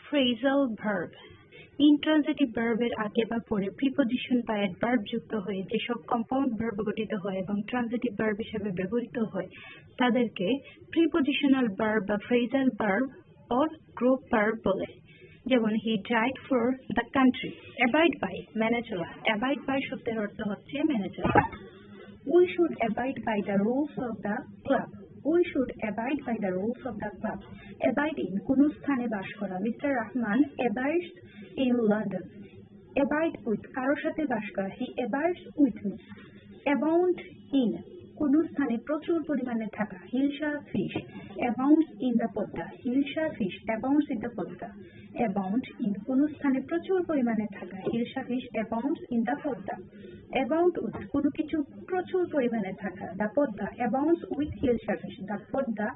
Phrasal verb. Intransitive verb-এর আগে বা পরে প্রিপজিশন বা অ্যাডভার্ব যুক্ত হয়ে যেসব কম্পাউন্ড ভার্ব গঠিত হয় এবং ট্রানজিটিভ ভার্ব হিসেবে ব্যবহৃত হয় তাদেরকে প্রিপজিশনাল ভার্ব বা phrasal verb or group verb বলে। যেমন he died for the country, abide by মেনে চলা, অ্যাবাইড বাই শব্দের অর্থ হচ্ছে মেনে চলা। We should abide by the rules of the club, we should abide by the rules of the club. Abide in কোন স্থানে বাস করা, mister Rahman abides in London. Abide with কারোর সাথে বাস করা, he abides with me. Abound in কোন স্থানে প্রচুর পরিমাণে থাকা, hilsa fish abounds in the Padma, hilsa fish abounds in the Padma. Abound in কোন স্থানে প্রচুর পরিমাণে থাকা, hilsa fish abounds in the Padma. Abound with কোনো কিছু প্রচুর পরিমাণে থাকা, the Padma abounds with hilsa fish, the Padma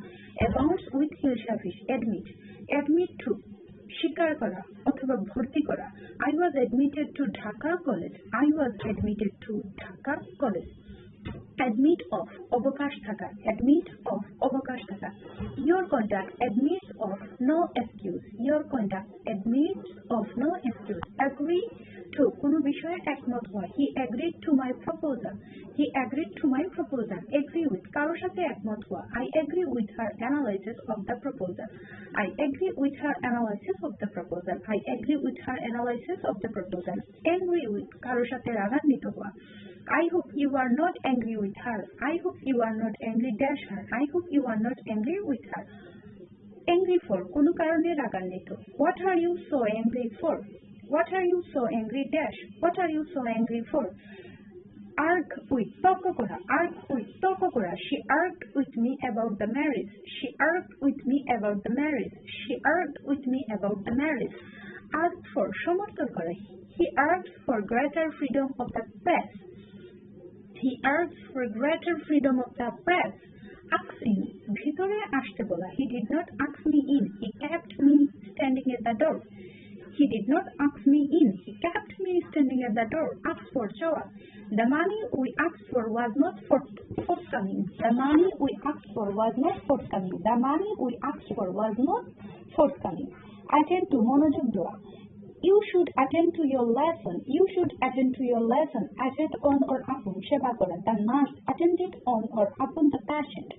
abounds with hilsa fish. Admit, admit to স্বীকার করা অথবা ভর্তি করা, I was admitted to Dhaka College, I was admitted to Dhaka college. Admit of অবকাশ থাকা, অ্যাডমিট অফ অবকাশ থাকা। Your conduct admits of no excuse, your conduct admits of no excuse. Agree to কোনো বিষয়ে একমত হওয়া, he agreed to my proposal, he agreed to my proposal. Agree with কারোর সাথে একমত হওয়া, I agree with her analysis of the proposal, I agree with her analysis of the proposal, I agree with her analysis of the proposal. Agree with কারোর সাথে রাগান্বিত হওয়া, I hope you are not angry with her, I hope you are not angry dash her, I hope you are not angry with her. Angry for কোনো কারণে রাগান্বিত, what are you so angry for, what are you so angry dash, what are you so angry for. Argue with তর্ক করা, argue with তর্ক করা, she argued with me about the marriage, she argued with me about the marriage, she argued with me about the marriage. Argue for সমর্থন করা, he argued for greater freedom of the press, he argued for greater freedom of the press. Ask in ভিতরে আসতে বলা, he did not ask me in, he kept me standing at the door, he did not ask me in, he kept me standing at the door. Ask for চাওয়া, the money we asked for was not forthcoming, the money we asked for was not forthcoming, the money we asked for was not forthcoming. Attend to মনোযোগ দেওয়া, you should attend to your lesson, you should attend to your lesson. Attend on or upon সেবা করা, the nurse attended on or upon the patient,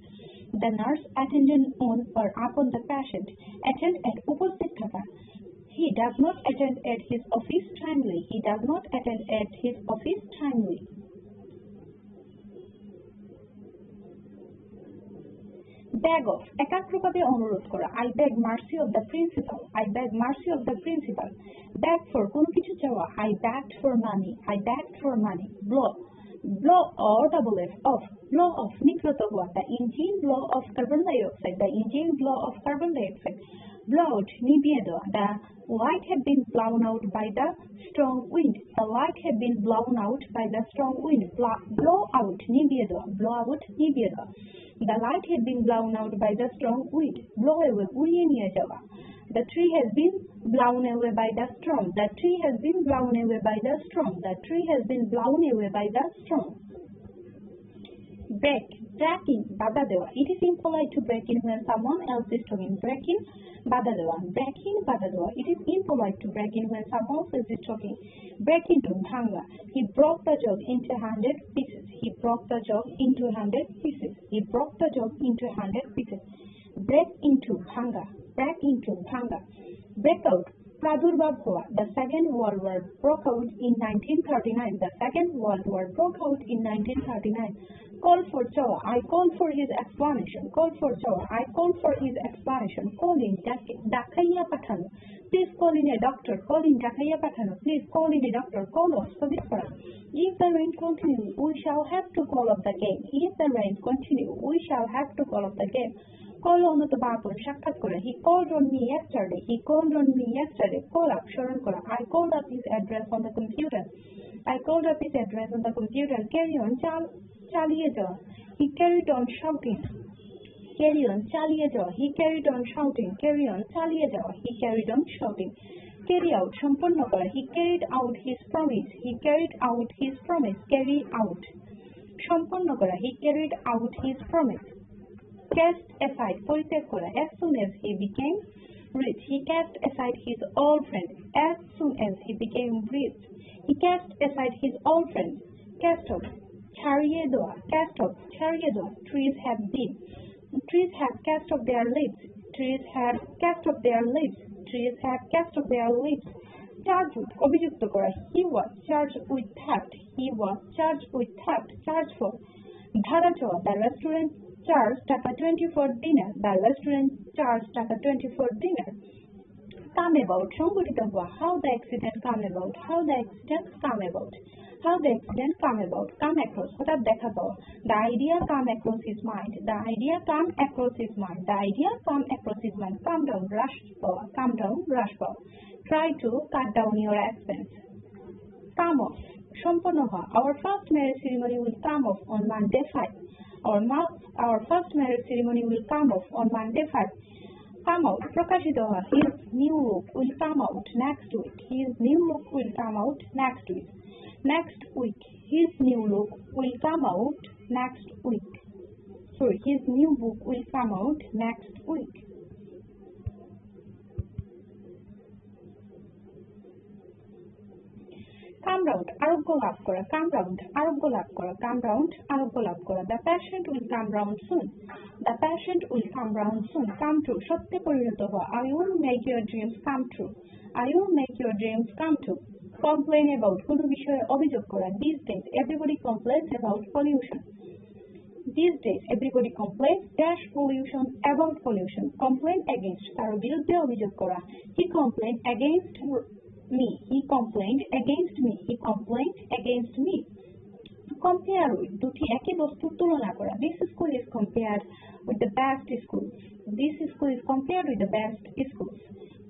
the nurse attended on or upon the patient. Attend at উপস্থিত থাকা, he does not attend at his office timely, he does not attend at his office timely. Beg of একাগ্রভাবে অনুরোধ করা, I beg mercy of the principal, I beg mercy of the principal. Beg for কোনো কিছু চাওয়া, I begged for money, I begged for money. Blow, blow or double F, off, blow off নিগৃহীত হওয়া, the engine blow of carbon dioxide, the engine blow of carbon dioxide. Blow out নিভিয়ে দেওয়া, the light had been blown out by the strong wind, the light had been blown out by the strong wind. Blow out নিভিয়ে দেওয়া, blow out নিভিয়ে দেওয়া, the light had been blown out by the strong wind. Blow away উড়িয়ে নিয়ে যাওয়া, the tree has been blown away by the storm, the tree has been blown away by the storm, the tree has been blown away by the storm. Break, break in বাধা দেওয়া, it is impolite to break in when someone else is talking. Break in বাধা দেওয়া, break in বাধা দেওয়া, it is impolite to break in when someone else is talking. Break into ভাঙা, he broke the jug into 100 pieces, he broke the jug into 100 pieces, he broke the jug into 100 pieces. Break into ভাঙা, break into ভাঙা. Break out প্রাদুর্ভাব হওয়া, the second world war broke out in 1939, the second world war broke out in 1939. Call for চাওয়া, I called for his explanation, call for চাওয়া, I called for his explanation. Call in ডাকাইয়া পাঠানো, please call in a doctor, call in ডাকাইয়া পাঠানো, please call in a doctor. Call off স্থগিত করা, if the rain continue we shall have to call off the game, if the rain continue we shall have to call off the game. Call on অথবা আপন সাক্ষাৎ করা, he called on me yesterday, he called on me yesterday. Call up স্মরণ করা, I called up his address on the computer, I called up his address on the computer. Carry on চালিয়ে যাওয়া, he carried on shouting, carry on চালিয়ে যাওয়া, he carried on shouting, carry on চালিয়ে যাওয়া, he carried on shouting. Carry out সম্পন্ন করা, he carried out his promise, he carried out his promise. Carry out সম্পন্ন করা, he carried out his promise. Cast aside পরিত্যাগ করা, as soon as he became rich. He cast aside his old friends as soon as he became rich. He cast aside his old friends. Cast off, ছাড়িয়ে দেওয়া, cast off, ছাড়িয়ে দেওয়া. Trees have been. Trees have cast off their leaves. Trees have cast off their leaves. Trees have cast off their leaves. Charge with, অভিযুক্ত করা. He was charged with theft. He was charged with theft. Charge for. ভাড়া চাওয়া. The restaurant charged টাকা 20 for dinner. The restaurant charged টাকা 20 for dinner. Come about, সংঘটিত হওয়া. How the accident come about. How the accident come about. How the accident come about. Come across, হঠাৎ দেখা পাওয়া. The idea come across his mind. The idea come across his mind. The idea come across his mind. Come down, rush পাওয়া. Come down, rush পাওয়া. Try to cut down your expense. Come off, সম্পন্ন হওয়া. Our first marriage ceremony will come off on Monday 5. Our first marriage ceremony will come off on Monday 5. Come out, প্রকাশিত হওয়া. His new look will come out next week. His new look will come out next week. Next week, his new look will come out next week. Sorry, his new book will come out next week. Come round, আরোগ্য লাভ করা. Come round, আরোগ্য লাভ করা. Come round, আরোগ্য লাভ করা. The patient will come round soon. The patient will come round soon. Come true, সত্যে পরিণত হওয়া. I will make your dreams come true. I will make your dreams come true. Complain about, কোনো বিষয়ে অভিযোগ করা. These days, everybody complains about pollution. These days, everybody complains dash pollution, about pollution. Complain against, তার বিরুদ্ধে অভিযোগ করা. He complained against me. He complained against me. He complained against me. Compare with, দুটি একই বস্তুর তুলনা করা. This school is compared with the best school. This school is compared with the best schools.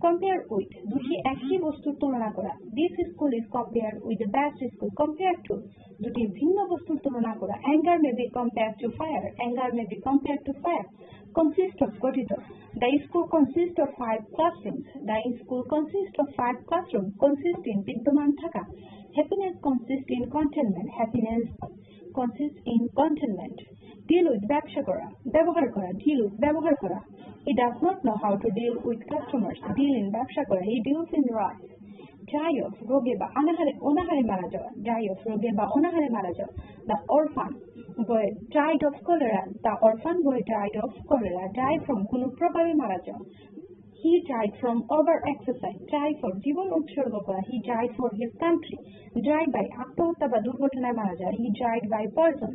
Compare with, দুটি একই বস্তুর তুলনা করা. This school is compared with the best school. Compare to, দুটি ভিন্ন বস্তুর তুলনা করা. Anger may be compared to fire. Anger may be compared to fire. Consist of, গঠিত. The school consists of 5 classrooms. The school consists of 5 classrooms. Consist in, বিদ্যমান থাকা. Happiness consists in contentment. Happiness consists in contentment. Deal with, ব্যবসা করা, ব্যবহার করা. Deal with, ব্যবহার করা. He does not know how to deal with customers. Deal in, ব্যবসা করা. He deals in rice. Die of, রোগে বা অনাহারে মারা যাওয়া. Die of, রোগে বা অনাহারে মারা যাওয়া. The orphan boy died of cholera. The orphan boy died of cholera. Die from, কোনো প্রভাবে মারা যাওয়া. He died from over exercise. Die for, জীবন উৎসর্গ করা. He died for his country. Die by, আত্মহত্যা বা দুর্ঘটনায় মারা যাওয়া. He died by poison.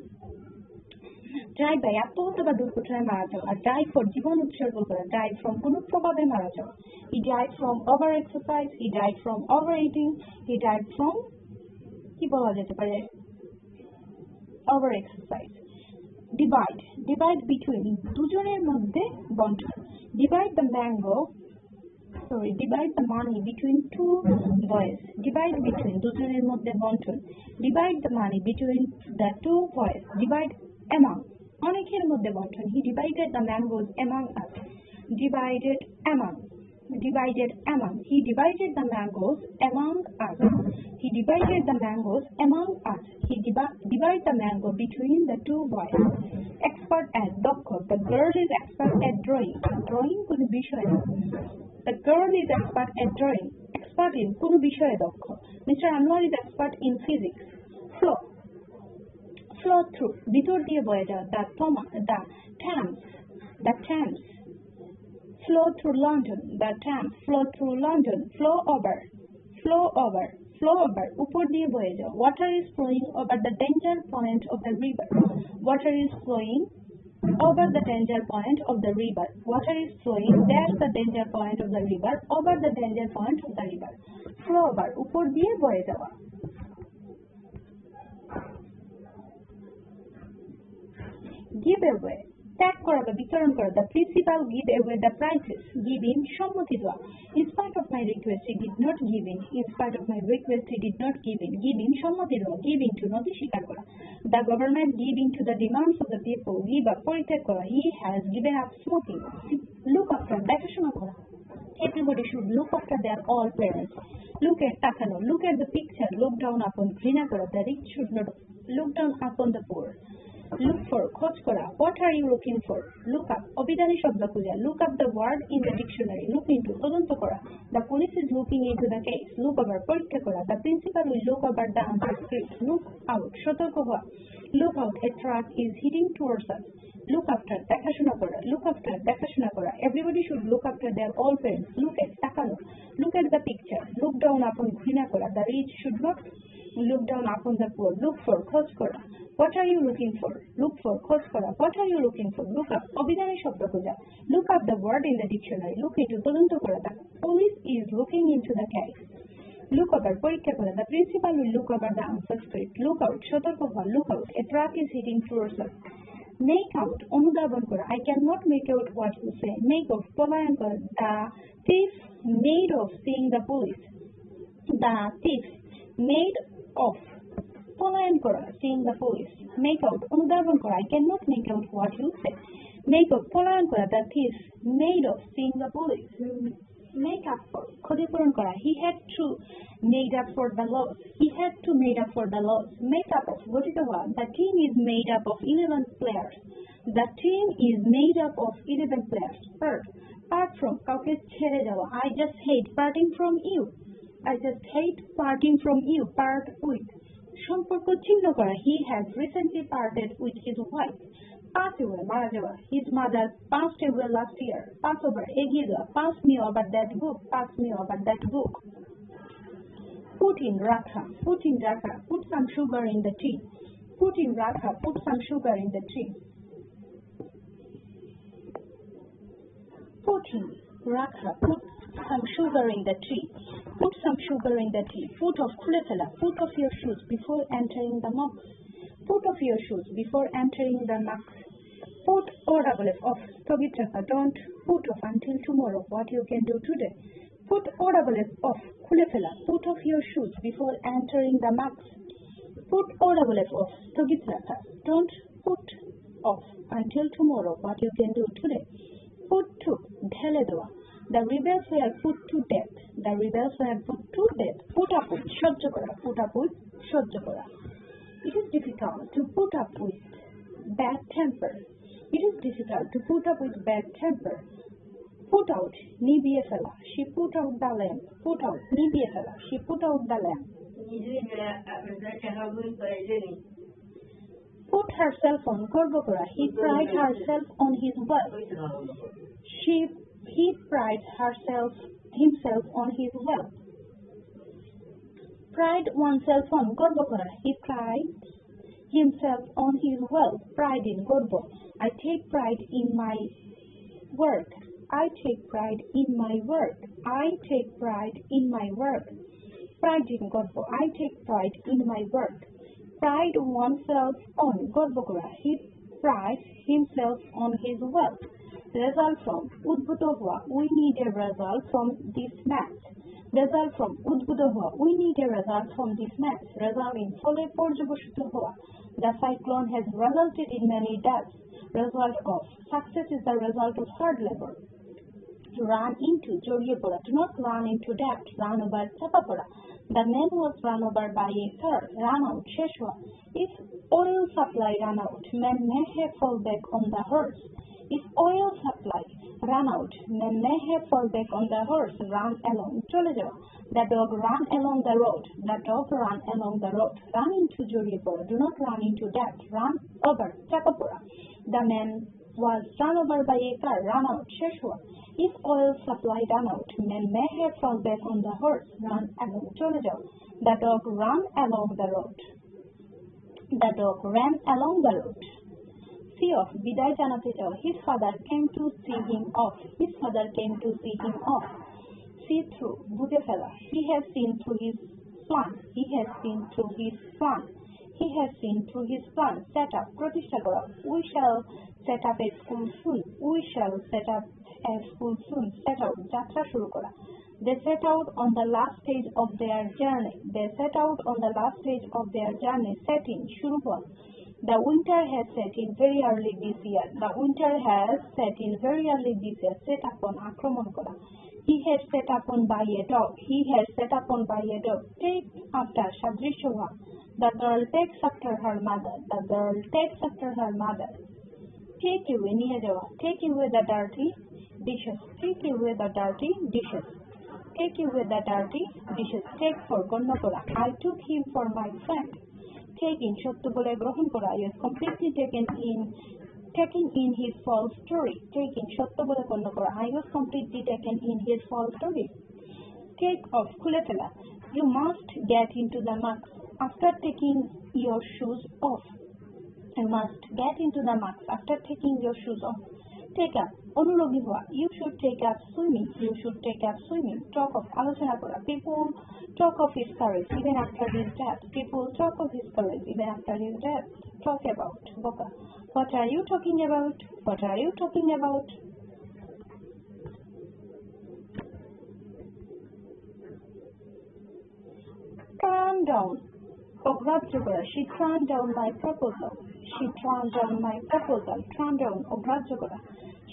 Die by, আত্মহত্যা বা দুর্ঘটনায় মারা যাওয়া. Die for, জীবন উৎসর্গ করা. Die from, কোনো প্রভাবে মারা যাওয়া. He died from over exercise. He died from overeating. He died from, কি বলা যেতে পারে, over exercise. Divide, divide between, দুজনের মধ্যে বন্টন. Divide the divide the money between 2 boys. Divide between, দুজনের মধ্যে বন্টন. Divide the money between the 2 boys. Divide among, অনেকের মধ্যে বন্টন. He divided the mangoes among us. Divided among. Divided among. He divided the mangoes among us. He divided the mangoes among us. He divided the mango between the 2 boys. Expert at, দক্ষ. The girl is expert at drawing. Drawing কোনো বিষয়ে. The girl is expert at drawing. Expert in, কোনো বিষয়ে দক্ষ. Mr. Anwar is expert in physics. Flow. Flow through, ভিতর দিয়ে বয়ে যাওয়া. The Thames. Flow through London. The Thames. Flow through London. Flow over. উপর দিয়ে বয়ে যাওয়া. Water is flowing over the danger point of the river. Water is flowing over the danger point of the river. Water is flowing, there's the danger point of the river, over the danger point of the river. Flow over, উপর দিয়ে বয়ে যাওয়া. Give away, ত্যাগ করা বা বিতরণ করা. The principal give away the prizes. Give in, সম্মতি দেওয়া. In spite of my request, he did not give in. In spite of my request, he did not give in. Give in, সম্মতি দেওয়া. Give in to, নথি স্বীকার করা. The government give in to the demands of the people. Give up, পরিত্যাগ করা. He has given up smoking. Look after, দেখাশোনা করা. Everybody should look after their all parents. Look at, তাকানো. Look at the picture. Look down upon, ঘৃণা করা. The rich should not look down upon the poor. look for খোঁজ করা, what are you looking for? look up অভিধানী শব্দ খোঁজা, look up the word in the dictionary, look into তদন্ত করা, the police is looking into the case, look over পরীক্ষা করা, the principal will look over the answer script, look out সতর্ক হওয়া, look out a truck is heading towards us, look after দেখাশোনা করা, look after দেখাশোনা করা, everybody should look after their old parents, look at তাকানো, look at the picture, look down upon ঘৃণা করা, the rich should not look down upon the poor, look for খোঁজ করা, what are you looking for? look for খোঁজ করা, what are you looking for? look up অভিধানী শব্দ খোঁজা, look up the word in the dictionary, look into তদন্ত করা, the police is looking into the case, look over পরীক্ষা করা, the principal will look over the answer script, look out সতর্ক হওয়া, look out a truck is heading towards us, make out অনুধাবন করা, I cannot make out what you say, make of পলায়ন করা, the thief made of seeing the police, the thief made of পলায়ন করা, seeing the police, make out অনুধাবন করা, I cannot make out what you say, make of পলায়ন করা, the thief made of seeing the police, make up for ক্ষতিপূরণ করা, he had to made up for the loss, he had to made up for the loss, make up of গঠিত হওয়া, the team is made up of 11 players, the team is made up of 11 players, part from কাউকে ছেড়ে যাওয়া, I just hate parting from you, I just hate parting from you, part with সম্পর্ক ছিন্ন করা, he has recently parted with his wife, pass away মারা যাওয়া, his mother passed away last year, pass over এগিয়ে যাওয়া, pass me over that book, pass me over that book, put in রাখা, put in রাখা, put some sugar in the tea, put in রাখা, put some sugar in the tea, put in রাখা, put some sugar in the tea, put some sugar in the tea, put off খুলে ফেলা, put off your shoes before entering the mosque, put off your shoes before entering the mosque, put off স্থগিত রাখা, don't put off until tomorrow what you can do today, put off খুলে ফেলা, put off your shoes before entering the mosque, put off স্থগিত রাখা, don't put off until tomorrow what you can do today, put to ঢেলে দেওয়া, the rebels were put to death, the rebels were put to death, put up with সহ্য করা, put up with সহ্য করা, it is difficult to put up with bad temper, it is difficult to put up with bad temper, put out নিভিয়ে ফেলা, she put out the lamp, put out নিভিয়ে ফেলা, she put out the lamp, put herself on গর্ব করা, he pride herself on his wealth, he prides himself on his wealth, pride oneself on গর্ব করা, he prides himself on his wealth, pride in গর্ব, I take pride in my work, I take pride in my work, I take pride in my work, pride in গর্ব, I take pride in my work, pride oneself on গর্ব করা, he prides himself on his wealth, result from উদ্ভূত হওয়া, we need a result from this match, result from উদ্ভূত হওয়া, we need a result from this match, result in ফলে পর্যবসিত হওয়া, the cyclone has resulted in many deaths, result of success is the result of hard labor, run into জড়িয়ে পড়া, do not run into debt, run over চাপা পড়া, the man was run over by a car, run out শেষ হওয়া, if oil supply run out, man may have fall back on the horse, if oil supply run out, man may have fall back on the horse, run along চলে যাওয়া, the dog ran along the road, the dog ran along the road, run into জড়িয়ে পড়া, do not run into debt, run over চাপা পড়া, the man was run over by a car, run out শেষ হওয়া, if oil supply run out, man may have fall back on the horse, run along চলে যাওয়া, the dog ran along the road, the dog ran along the road, see off বিদায় জানাতে যাওয়া, his father came to see him off, his father came to see him off, see through বুঝে ফেলা, he has seen through his plan, he has seen through his plan, he has seen through his plan, set up প্রতিষ্ঠা করা, we shall set up a school soon, we shall set up a school soon, set out যাত্রা শুরু করা, they set out on the last stage of their journey, they set out on the last stage of their journey, set in শুরু হওয়া, the winter has set in very early this year, the winter has set in very early this year, set upon আক্রমণ করা, he has set upon by a dog, he has set upon by a dog, take after সাদৃশ্য হওয়া, The girl takes after her mother. The girl takes after her mother. Take away নিয়ে যাওয়া. Take away the dirty dishes. Take away the dirty dishes. Take away the dirty dishes. Take for গণ্য করা. I took him for my friend. Take in সত্য বলে গ্রহণ করা. I was completely taken in his false story. Take in সত্য বলে গণ্য করা. I was completely taken in his false story. Take off খুলে ফেলা. You must get into the muck after taking your shoes off. You must get into the muck after taking your shoes off. Take up অনুরোগী হওয়া. You should take up swimming. You should take up swimming. Talk of আলোচনা করা. People talk of his courage even after his death. People talk of his courage even after his death. Talk about বকা. What are you talking about? What are you talking about? Turn down অগ্রাহ্য করা. She turned down my proposal. She turned down my proposal. Turn down অগ্রাহ্য করা.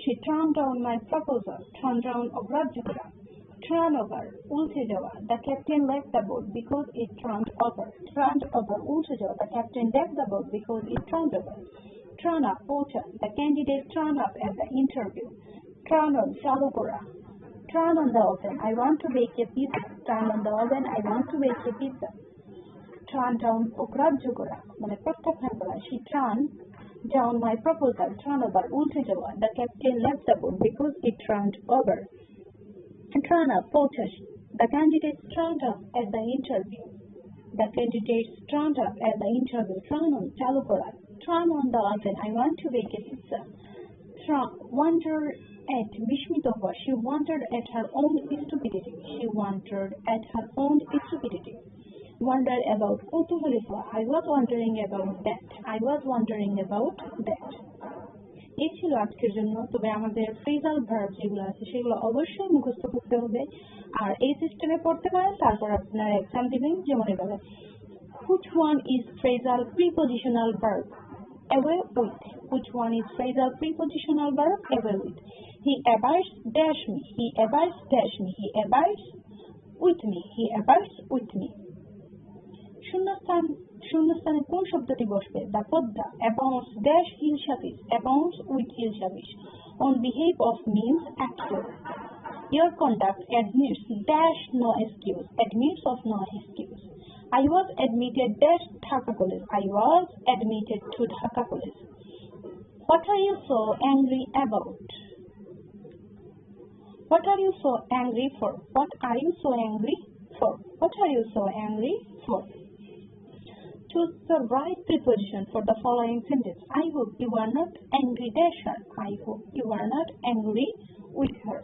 She turned down my proposal. Turn down অগ্রাহ্য করা. Turn over উল্টে যাওয়া. The captain left the boat because it turned over. Turned over উল্টে যাওয়া. The captain left the boat because it turned over. Turn up পৌঁছা. The candidate turned up at the interview. Turn on চালু করা. Turn on the oven. I want to bake a pizza. Turn on the oven. I want to bake a pizza. Turn down অগ্রাহ্য করা মানে প্রত্যাখ্যান করা. She turned down my proposal. Turn over উল্টে যাওয়া. The captain left the boat because it turned over. Turn up পৌঁছা. The candidates turned up at the interview. The candidates turned up at the interview. Turn on চালু করা. Turn on the oven. I want to bake a pizza. Wonder at বিস্মিত হওয়া. She wondered at her own stupidity. She wondered at her own stupidity. Wonder about কৌতূহলী হওয়া. I was wondering about that. I was wondering about that. এই ছিল আজকের জন্য. তবে আমাদের ফ্রেজাল ভার্ব যেগুলো আছে সেগুলো অবশ্যই মুখস্থ করতে হবে আর এই সিস্টেমে পড়তে পারেন. তারপর আপনারা এক্সাম দিবেন. যেমন এভাবে which one is phrasal prepositional verb? Away with. Which one is phrasal prepositional verb? Away with. He abides dash me. He abides dash me. He abides with me. He abides with me. শূন্যস্থানে কোন শব্দটি বসবে? The Padma abounds dash hill service. Abounds with hill service. On behalf of means actual. Your conduct admits dash no excuse. Admits of no excuse. I was admitted dash Dhaka College. I was admitted to Dhaka College. What are you so angry about? What are you so angry for? What are you so angry for? What are you so angry for? Choose the right preposition for the following sentence. I hope you are not angry dash her. I hope you are not angry with her.